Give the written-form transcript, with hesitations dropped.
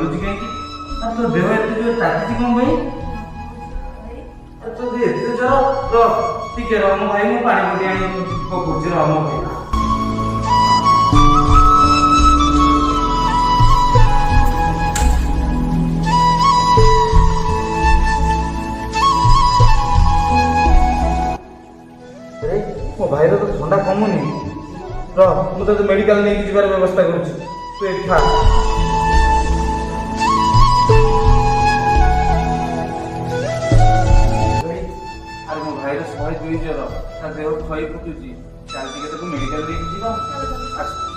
ढलुची कहीं तो देह एत जो ताकि कौन भाई तो एत जर टिके रह मो भाई मो पानी बुटी आनी पकोची रह मो भाई मो भाई तो ठंडा कमुनी मुझे मेडिकल नहीं जीवार व्यवस्था करुँ तू ये खा अरे मो भाई 102 ज्वर ता देह खई फुटुची चल टिके तो मेडिकल नहीं जीवा